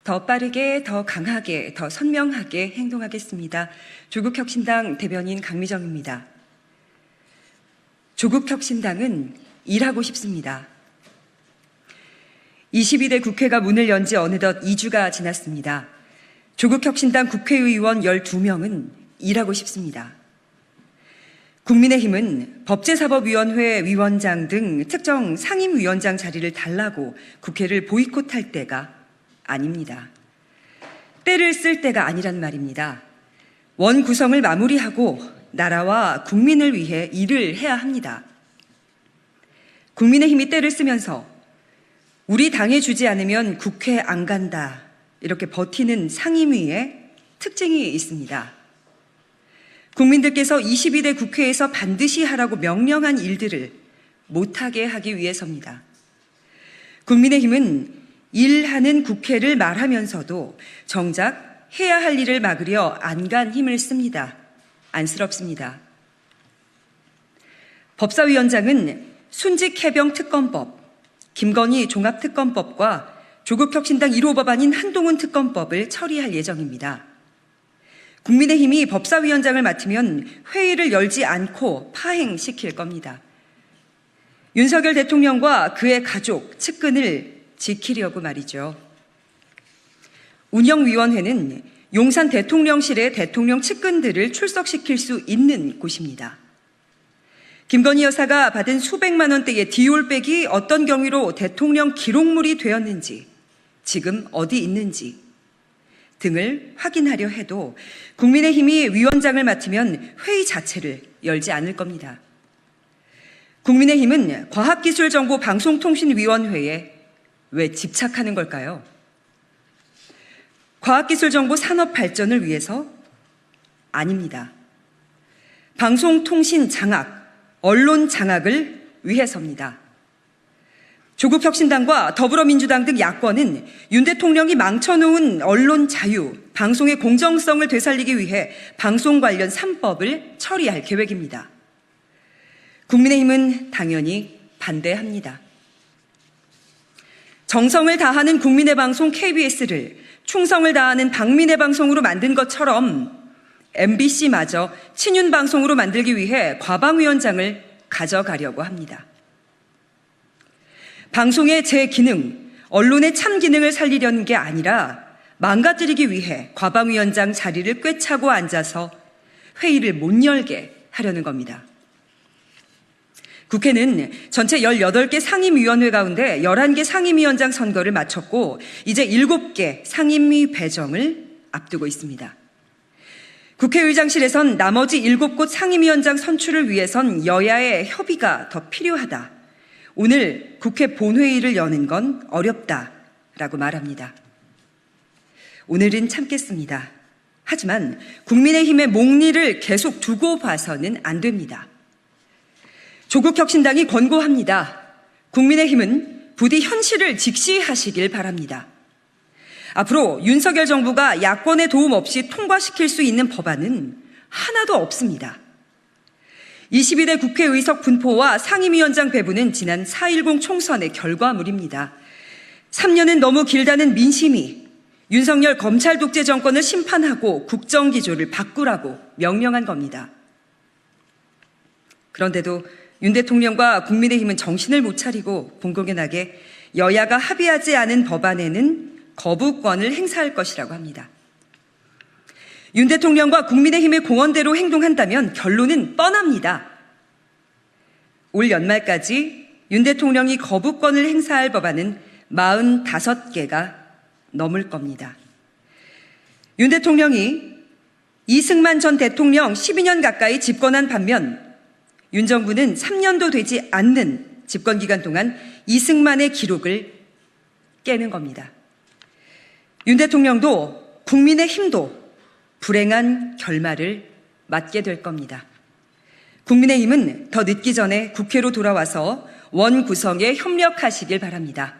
더 빠르게, 더 강하게, 더 선명하게 행동하겠습니다. 조국혁신당 대변인 강미정입니다. 조국혁신당은 일하고 싶습니다. 22대 국회가 문을 연 지 어느덧 2주가 지났습니다. 조국혁신당 국회의원 12명은 일하고 싶습니다. 국민의힘은 법제사법위원회 위원장 등 특정 상임위원장 자리를 달라고 국회를 보이콧할 때가 아닙니다. 때를 쓸 때가 아니란 말입니다. 원 구성을 마무리하고 나라와 국민을 위해 일을 해야 합니다. 국민의힘이 때를 쓰면서 우리 당에 주지 않으면 국회 안 간다 이렇게 버티는 상임위의 특징이 있습니다. 국민들께서 22대 국회에서 반드시 하라고 명령한 일들을 못하게 하기 위해서입니다. 국민의힘은 일하는 국회를 말하면서도 정작 해야 할 일을 막으려 안간 힘을 씁니다. 안쓰럽습니다. 법사위원장은 순직해병특검법, 김건희 종합특검법과 조국혁신당 1호 법안인 한동훈 특검법을 처리할 예정입니다. 국민의힘이 법사위원장을 맡으면 회의를 열지 않고 파행시킬 겁니다. 윤석열 대통령과 그의 가족, 측근을 지키려고 말이죠. 운영위원회는 용산 대통령실의 대통령 측근들을 출석시킬 수 있는 곳입니다. 김건희 여사가 받은 수백만 원대의 디올백이 어떤 경위로 대통령 기록물이 되었는지, 지금 어디 있는지 등을 확인하려 해도 국민의힘이 위원장을 맡으면 회의 자체를 열지 않을 겁니다. 국민의힘은 과학기술정보방송통신위원회에 왜 집착하는 걸까요? 과학기술정보 산업 발전을 위해서? 아닙니다. 방송통신 장악, 언론 장악을 위해서입니다. 조국혁신당과 더불어민주당 등 야권은 윤 대통령이 망쳐놓은 언론 자유, 방송의 공정성을 되살리기 위해 방송 관련 3법을 처리할 계획입니다. 국민의힘은 당연히 반대합니다. 정성을 다하는 국민의 방송 KBS를 충성을 다하는 박민의 방송으로 만든 것처럼 MBC마저 친윤 방송으로 만들기 위해 과방위원장을 가져가려고 합니다. 방송의 재기능, 언론의 참기능을 살리려는 게 아니라 망가뜨리기 위해 과방위원장 자리를 꿰차고 앉아서 회의를 못 열게 하려는 겁니다. 국회는 전체 18개 상임위원회 가운데 11개 상임위원장 선거를 마쳤고 이제 7개 상임위 배정을 앞두고 있습니다. 국회의장실에선 나머지 7곳 상임위원장 선출을 위해선 여야의 협의가 더 필요하다. 오늘 국회 본회의를 여는 건 어렵다라고 말합니다. 오늘은 참겠습니다. 하지만 국민의힘의 목리를 계속 두고 봐서는 안 됩니다. 조국혁신당이 권고합니다. 국민의힘은 부디 현실을 직시하시길 바랍니다. 앞으로 윤석열 정부가 야권의 도움 없이 통과시킬 수 있는 법안은 하나도 없습니다. 22대 국회 의석 분포와 상임위원장 배분은 지난 4.10 총선의 결과물입니다. 3년은 너무 길다는 민심이 윤석열 검찰 독재 정권을 심판하고 국정기조를 바꾸라고 명령한 겁니다. 그런데도 윤 대통령과 국민의힘은 정신을 못 차리고 공공연하게 여야가 합의하지 않은 법안에는 거부권을 행사할 것이라고 합니다. 윤 대통령과 국민의힘의 공언대로 행동한다면 결론은 뻔합니다. 올 연말까지 윤 대통령이 거부권을 행사할 법안은 45개가 넘을 겁니다. 윤 대통령이 이승만 전 대통령 12년 가까이 집권한 반면 윤 정부는 3년도 되지 않는 집권기간 동안 이승만의 기록을 깨는 겁니다. 윤 대통령도 국민의힘도 불행한 결말을 맞게 될 겁니다. 국민의힘은 더 늦기 전에 국회로 돌아와서 원 구성에 협력하시길 바랍니다.